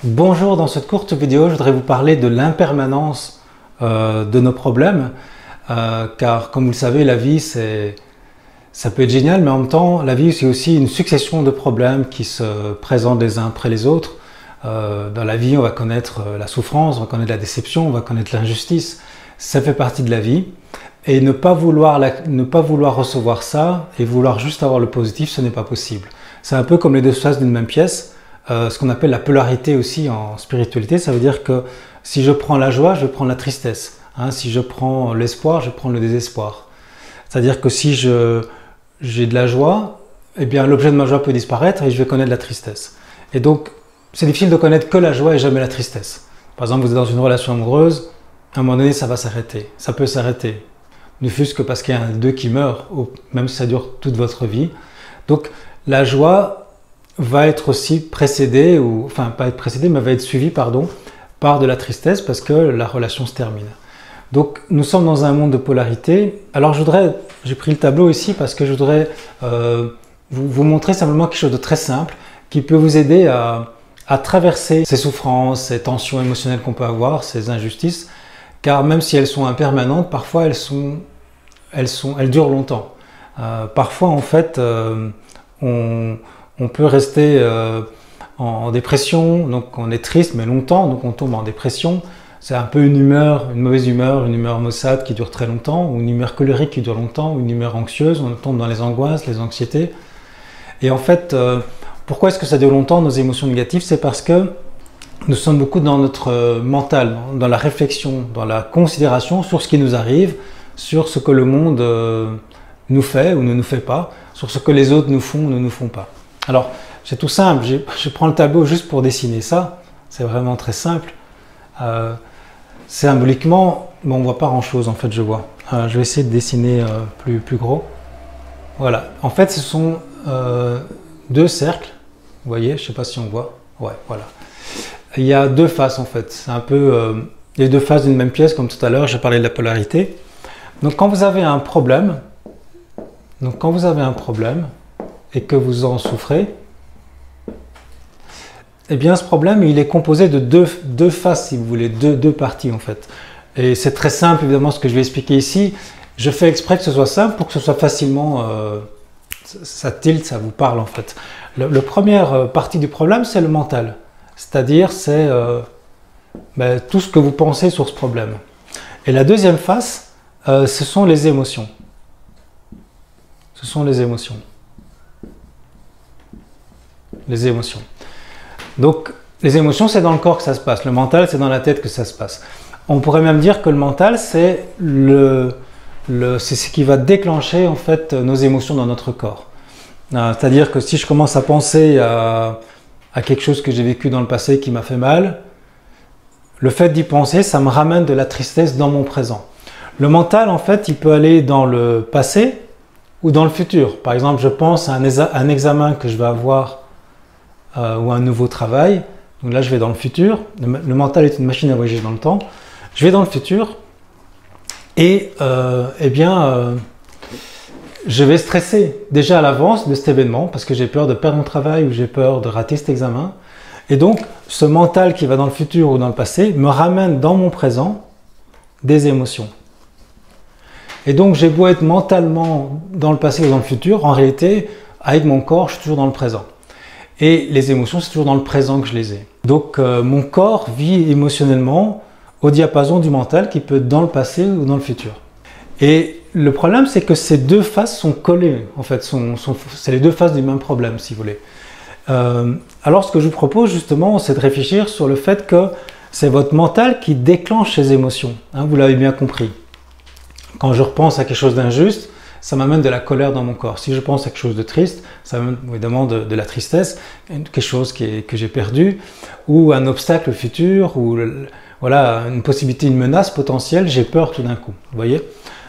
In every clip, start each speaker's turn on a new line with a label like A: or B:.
A: Bonjour, dans cette courte vidéo, je voudrais vous parler de l'impermanence de nos problèmes, car comme vous le savez, la vie, ça peut être génial, mais en même temps, la vie, c'est aussi une succession de problèmes qui se présentent les uns après les autres. Dans la vie, on va connaître la souffrance, on va connaître la déception, on va connaître l'injustice. Ça fait partie de la vie. Et ne pas vouloir recevoir ça et vouloir juste avoir le positif, ce n'est pas possible. C'est un peu comme les deux faces d'une même pièce. Ce qu'on appelle la polarité aussi en spiritualité, ça veut dire que si je prends la joie, je prends la tristesse. Si je prends l'espoir, je prends le désespoir. C'est-à-dire que si j'ai de la joie, eh bien l'objet de ma joie peut disparaître et je vais connaître la tristesse. Et donc, c'est difficile de connaître que la joie et jamais la tristesse. Par exemple, vous êtes dans une relation amoureuse, à un moment donné, ça va s'arrêter. Ça peut s'arrêter. Ne fût-ce que parce qu'il y a un des deux qui meurt, même si ça dure toute votre vie. Donc, la joie va être aussi précédée, enfin pas être précédée, mais va être suivie, par de la tristesse parce que la relation se termine. Donc nous sommes dans un monde de polarité. Alors j'ai pris le tableau ici parce que je voudrais vous montrer simplement quelque chose de très simple qui peut vous aider à traverser ces souffrances, ces tensions émotionnelles qu'on peut avoir, ces injustices, car même si elles sont impermanentes, parfois elles durent longtemps. Parfois en fait, on peut rester en dépression, donc on est triste mais longtemps, donc on tombe en dépression. C'est un peu une mauvaise humeur, une humeur maussade qui dure très longtemps, ou une humeur colérique qui dure longtemps, ou une humeur anxieuse, on tombe dans les angoisses, les anxiétés. Et en fait, pourquoi est-ce que ça dure longtemps, nos émotions négatives? C'est parce que nous sommes beaucoup dans notre mental, dans la réflexion, dans la considération sur ce qui nous arrive, sur ce que le monde nous fait ou ne nous fait pas, sur ce que les autres nous font ou ne nous font pas. Alors, c'est tout simple, je prends le tableau juste pour dessiner ça, c'est vraiment très simple. Symboliquement, bon, on ne voit pas grand-chose en fait, je vois. Je vais essayer de dessiner plus gros. Voilà, en fait ce sont deux cercles, vous voyez, je ne sais pas si on voit. Ouais, voilà. Il y a deux faces en fait, c'est un peu les deux faces d'une même pièce, comme tout à l'heure, j'ai parlé de la polarité. Donc quand vous avez un problème, et que vous en souffrez, eh bien ce problème il est composé de deux faces, si vous voulez, deux parties en fait. Et c'est très simple évidemment ce que je vais expliquer ici. Je fais exprès que ce soit simple pour que ce soit facilement, ça tilte, ça vous parle en fait. La première partie du problème c'est le mental, c'est-à-dire c'est tout ce que vous pensez sur ce problème. Et la deuxième face, ce sont les émotions. Ce sont les émotions. Les émotions. Donc, les émotions, c'est dans le corps que ça se passe. Le mental, c'est dans la tête que ça se passe. On pourrait même dire que le mental, c'est ce qui va déclencher en fait nos émotions dans notre corps. C'est-à-dire que si je commence à penser à quelque chose que j'ai vécu dans le passé qui m'a fait mal, le fait d'y penser, ça me ramène de la tristesse dans mon présent. Le mental, en fait, il peut aller dans le passé ou dans le futur. Par exemple, je pense à un examen que je vais avoir ou un nouveau travail. Donc là, je vais dans le futur. Le mental est une machine à voyager dans le temps. Je vais dans le futur et je vais stresser déjà à l'avance de cet événement parce que j'ai peur de perdre mon travail ou j'ai peur de rater cet examen. Et donc, ce mental qui va dans le futur ou dans le passé me ramène dans mon présent des émotions. Et donc, j'ai beau être mentalement dans le passé ou dans le futur, en réalité, avec mon corps, je suis toujours dans le présent. Et les émotions, c'est toujours dans le présent que je les ai. Donc, mon corps vit émotionnellement au diapason du mental qui peut être dans le passé ou dans le futur. Et le problème, c'est que ces deux faces sont collées. En fait, c'est les deux faces du même problème, si vous voulez. Alors, ce que je vous propose, justement, c'est de réfléchir sur le fait que c'est votre mental qui déclenche ces émotions. Vous l'avez bien compris. Quand je repense à quelque chose d'injuste, ça m'amène de la colère dans mon corps. Si je pense à quelque chose de triste, ça m'amène évidemment de la tristesse, quelque chose que j'ai perdu, ou un obstacle futur, ou voilà, une possibilité, une menace potentielle, j'ai peur tout d'un coup. Vous voyez?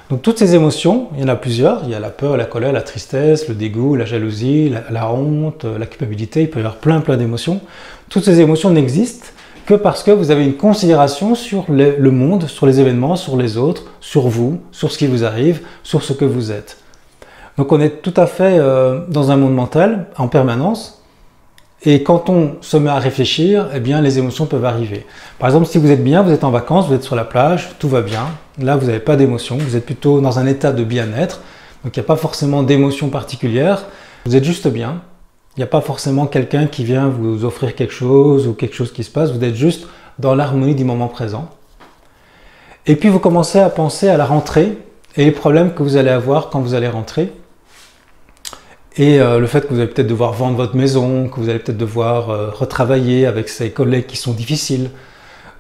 A: Donc toutes ces émotions, il y en a plusieurs. Il y a la peur, la colère, la tristesse, le dégoût, la jalousie, la honte, la culpabilité. Il peut y avoir plein d'émotions. Toutes ces émotions n'existent que parce que vous avez une considération sur le monde, sur les événements, sur les autres, sur vous, sur ce qui vous arrive, sur ce que vous êtes. Donc on est tout à fait dans un monde mental en permanence Et quand on se met à réfléchir, eh bien, les émotions peuvent arriver. Par exemple, si vous êtes bien, vous êtes en vacances, vous êtes sur la plage, tout va bien. Là, vous n'avez pas d'émotion, vous êtes plutôt dans un état de bien-être. Donc, il n'y a pas forcément d'émotion particulière. Vous êtes juste bien. Il n'y a pas forcément quelqu'un qui vient vous offrir quelque chose ou quelque chose qui se passe. Vous êtes juste dans l'harmonie du moment présent. Et puis, vous commencez à penser à la rentrée et les problèmes que vous allez avoir quand vous allez rentrer. Et le fait que vous allez peut-être devoir vendre votre maison, que vous allez peut-être devoir retravailler avec ces collègues qui sont difficiles,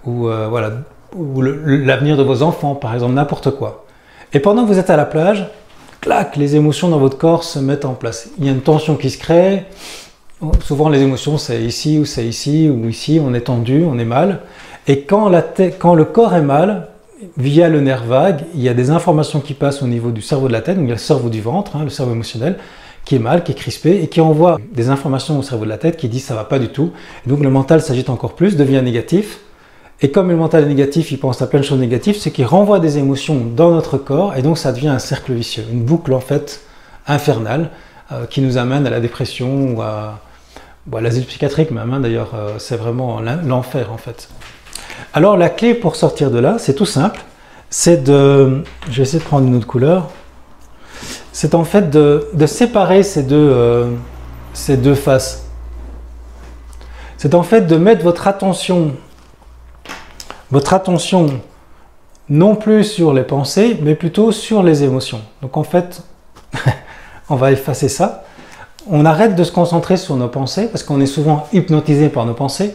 A: ou voilà, ou l'avenir de vos enfants, par exemple, n'importe quoi. Et pendant que vous êtes à la plage, clac, les émotions dans votre corps se mettent en place. Il y a une tension qui se crée. Souvent, les émotions, c'est ici, ou c'est ici, ou ici, on est tendu, on est mal. Et quand le corps est mal, via le nerf vague, il y a des informations qui passent au niveau du cerveau de la tête, donc il y a le cerveau du ventre, hein, le cerveau émotionnel, qui est mal, qui est crispé et qui envoie des informations au cerveau de la tête qui dit ça va pas du tout. Et donc le mental s'agite encore plus, devient négatif. Et comme le mental est négatif, il pense à plein de choses négatives, c'est qu'il renvoie des émotions dans notre corps et donc ça devient un cercle vicieux, une boucle en fait infernale qui nous amène à la dépression ou à l'asile psychiatrique même. Hein, d'ailleurs, c'est vraiment l'enfer en fait. Alors la clé pour sortir de là, c'est tout simple, c'est de... Je vais essayer de prendre une autre couleur. C'est en fait de séparer ces deux faces. C'est en fait de mettre votre attention non plus sur les pensées, mais plutôt sur les émotions. Donc en fait, on va effacer ça. On arrête de se concentrer sur nos pensées, parce qu'on est souvent hypnotisé par nos pensées.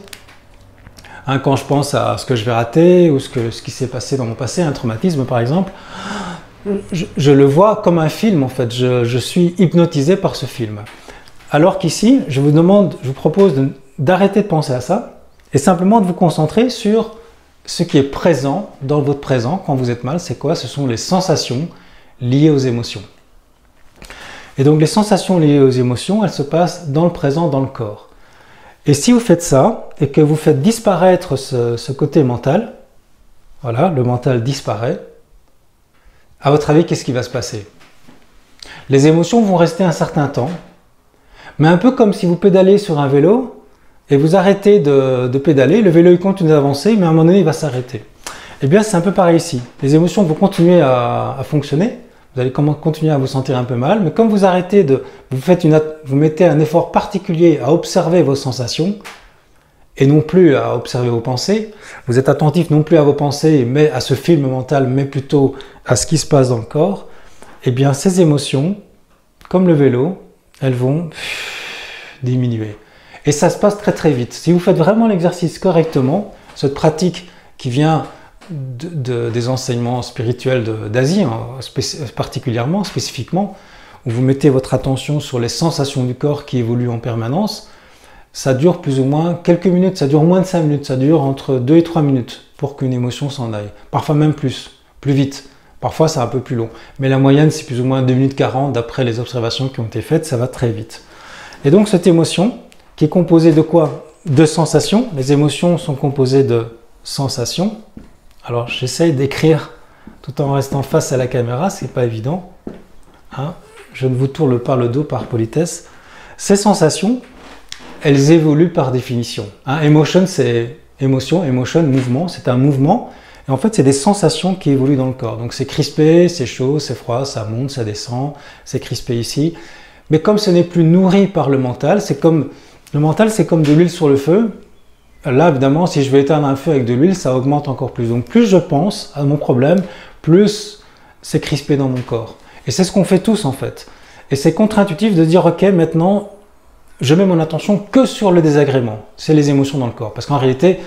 A: Hein, quand je pense à ce que je vais rater, ou ce qui s'est passé dans mon passé, un traumatisme par exemple, je le vois comme un film en fait, je suis hypnotisé par ce film. Alors qu'ici, je vous propose d'arrêter de penser à ça et simplement de vous concentrer sur ce qui est présent dans votre présent quand vous êtes mal. C'est quoi? Ce sont les sensations liées aux émotions. Et donc les sensations liées aux émotions, elles se passent dans le présent, dans le corps. Et si vous faites ça et que vous faites disparaître ce côté mental, voilà, le mental disparaît, à votre avis, qu'est-ce qui va se passer? Les émotions vont rester un certain temps, mais un peu comme si vous pédalez sur un vélo et vous arrêtez de pédaler, le vélo il continue d'avancer, mais à un moment donné il va s'arrêter. Eh bien c'est un peu pareil ici. Les émotions vont continuer à fonctionner, vous allez continuer à vous sentir un peu mal, mais comme vous arrêtez vous mettez un effort particulier à observer vos sensations, et non plus à observer vos pensées, vous êtes attentif non plus à vos pensées, mais à ce film mental, mais plutôt à ce qui se passe dans le corps, eh bien ces émotions, comme le vélo, elles vont diminuer. Et ça se passe très très vite. Si vous faites vraiment l'exercice correctement, cette pratique qui vient des enseignements spirituels d'Asie, particulièrement, spécifiquement, où vous mettez votre attention sur les sensations du corps qui évoluent en permanence, ça dure plus ou moins quelques minutes, ça dure moins de 5 minutes, ça dure entre 2 et 3 minutes pour qu'une émotion s'en aille. Parfois même plus vite. Parfois c'est un peu plus long. Mais la moyenne c'est plus ou moins 2 minutes 40 d'après les observations qui ont été faites, ça va très vite. Et donc cette émotion qui est composée de quoi? De sensations. Les émotions sont composées de sensations. Alors j'essaye d'écrire tout en restant face à la caméra, c'est pas évident. Hein, je ne vous tourne pas le dos par politesse. Ces sensations, elles évoluent par définition. Hein, emotion, c'est émotion, emotion, mouvement, c'est un mouvement. Et en fait, c'est des sensations qui évoluent dans le corps. Donc c'est crispé, c'est chaud, c'est froid, ça monte, ça descend, c'est crispé ici. Mais comme ce n'est plus nourri par le mental, le mental, c'est comme de l'huile sur le feu. Là, évidemment, si je vais éteindre un feu avec de l'huile, ça augmente encore plus. Donc plus je pense à mon problème, plus c'est crispé dans mon corps. Et c'est ce qu'on fait tous en fait. Et c'est contre-intuitif de dire, ok, maintenant, je mets mon attention que sur le désagrément. C'est les émotions dans le corps. Parce qu'en réalité,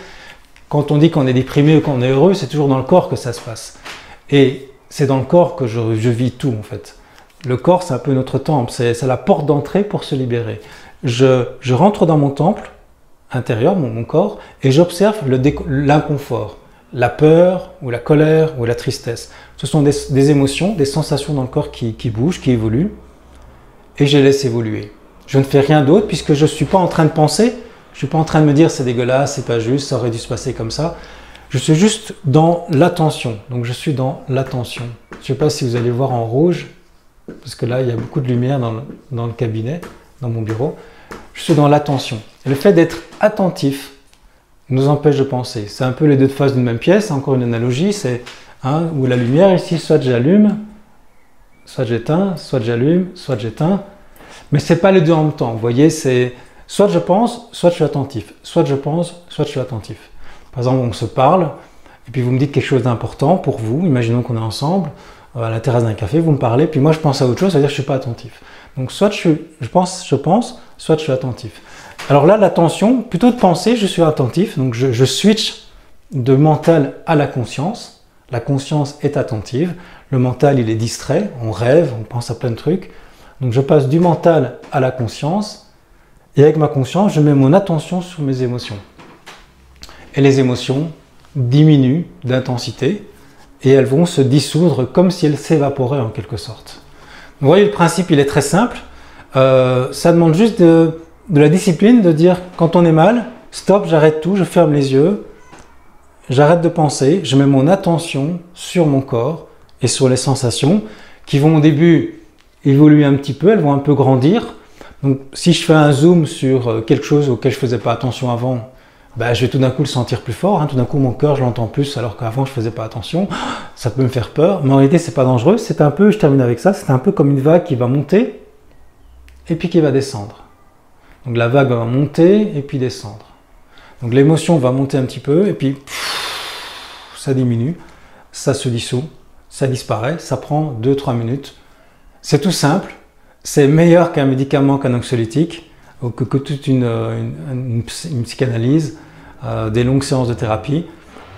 A: quand on dit qu'on est déprimé ou qu'on est heureux, c'est toujours dans le corps que ça se passe. Et c'est dans le corps que je vis tout en fait. Le corps, c'est un peu notre temple, c'est la porte d'entrée pour se libérer. Je rentre dans mon temple intérieur, mon corps, et j'observe l'inconfort, la peur ou la colère ou la tristesse. Ce sont des émotions, des sensations dans le corps qui bougent, qui évoluent, et je les laisse évoluer. Je ne fais rien d'autre puisque je ne suis pas en train de penser, je ne suis pas en train de me dire c'est dégueulasse, c'est pas juste, ça aurait dû se passer comme ça. Je suis juste dans l'attention, donc je suis dans l'attention. Je ne sais pas si vous allez voir en rouge, parce que là il y a beaucoup de lumière dans le cabinet, dans mon bureau. je suis dans l'attention. Le fait d'être attentif nous empêche de penser. C'est un peu les deux faces d'une même pièce, encore une analogie, c'est où la lumière ici, soit j'allume, soit j'éteins, soit j'allume, soit j'éteins, mais c'est pas les deux en même temps. Vous voyez, c'est soit je pense, soit je suis attentif, soit je pense, soit je suis attentif. Par exemple, on se parle, et puis vous me dites quelque chose d'important pour vous, imaginons qu'on est ensemble, à la terrasse d'un café, vous me parlez, puis moi je pense à autre chose, c'est-à-dire que je ne suis pas attentif. Donc soit je pense, soit je suis attentif. Alors là, l'attention, plutôt de penser, je suis attentif, donc je switch de mental à la conscience. La conscience est attentive, le mental il est distrait, on rêve, on pense à plein de trucs. Donc je passe du mental à la conscience, et avec ma conscience, je mets mon attention sur mes émotions. Et les émotions diminuent d'intensité, et elles vont se dissoudre comme si elles s'évaporaient en quelque sorte. Vous voyez, le principe il est très simple, ça demande juste de la discipline, de dire quand on est mal, stop, j'arrête tout, je ferme les yeux, j'arrête de penser, je mets mon attention sur mon corps et sur les sensations qui vont au début évoluer un petit peu, elles vont un peu grandir. Donc si je fais un zoom sur quelque chose auquel je ne faisais pas attention avant, je vais tout d'un coup le sentir plus fort, tout d'un coup mon cœur je l'entends plus alors qu'avant je ne faisais pas attention, ça peut me faire peur, mais en réalité c'est pas dangereux, c'est un peu, je termine avec ça, c'est un peu comme une vague qui va monter et puis qui va descendre. Donc la vague va monter et puis descendre. Donc l'émotion va monter un petit peu et puis ça diminue, ça se dissout, ça disparaît, ça prend 2-3 minutes. C'est tout simple, c'est meilleur qu'un médicament, qu'un anxiolytique, ou que toute une psychanalyse, des longues séances de thérapie.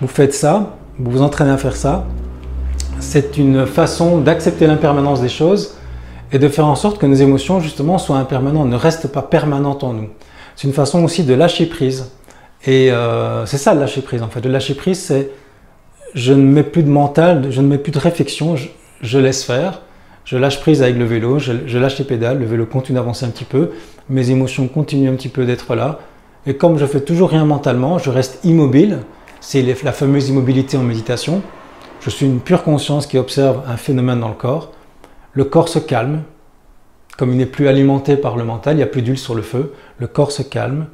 A: Vous faites ça, vous vous entraînez à faire ça. C'est une façon d'accepter l'impermanence des choses et de faire en sorte que nos émotions justement soient impermanentes, ne restent pas permanentes en nous. C'est une façon aussi de lâcher prise. Et c'est ça le lâcher prise en fait. Le lâcher prise, c'est je ne mets plus de mental, je ne mets plus de réflexion, je laisse faire. Je lâche prise avec le vélo, je lâche les pédales, le vélo continue d'avancer un petit peu, mes émotions continuent un petit peu d'être là. Et comme je fais toujours rien mentalement, je reste immobile. C'est la fameuse immobilité en méditation. Je suis une pure conscience qui observe un phénomène dans le corps. Le corps se calme, comme il n'est plus alimenté par le mental, il n'y a plus d'huile sur le feu, le corps se calme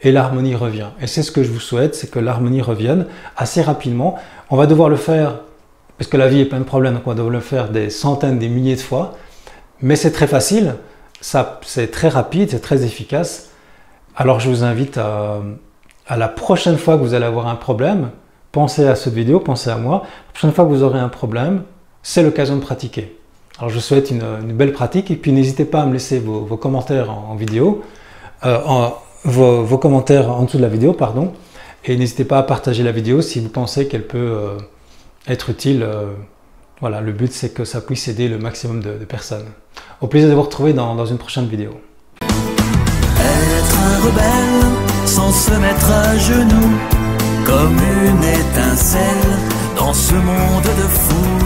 A: et l'harmonie revient. Et c'est ce que je vous souhaite, c'est que l'harmonie revienne assez rapidement. On va devoir le faire, parce que la vie est plein de problèmes, donc on va devoir le faire des centaines, des milliers de fois, mais c'est très facile, c'est très rapide, c'est très efficace. Alors je vous invite à la prochaine fois que vous allez avoir un problème, pensez à cette vidéo, pensez à moi, la prochaine fois que vous aurez un problème, c'est l'occasion de pratiquer. Alors je vous souhaite une belle pratique et puis n'hésitez pas à me laisser vos commentaires en vidéo, vos commentaires en dessous de la vidéo, pardon, et n'hésitez pas à partager la vidéo si vous pensez qu'elle peut être utile. Voilà, le but c'est que ça puisse aider le maximum de personnes. Au plaisir de vous retrouver dans une prochaine vidéo.
B: Être un rebelle sans se mettre à genoux, comme une étincelle dans ce monde de fous.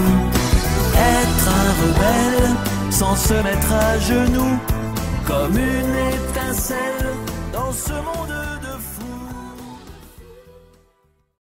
B: Être un rebelle sans se mettre à genoux, comme une étincelle dans ce monde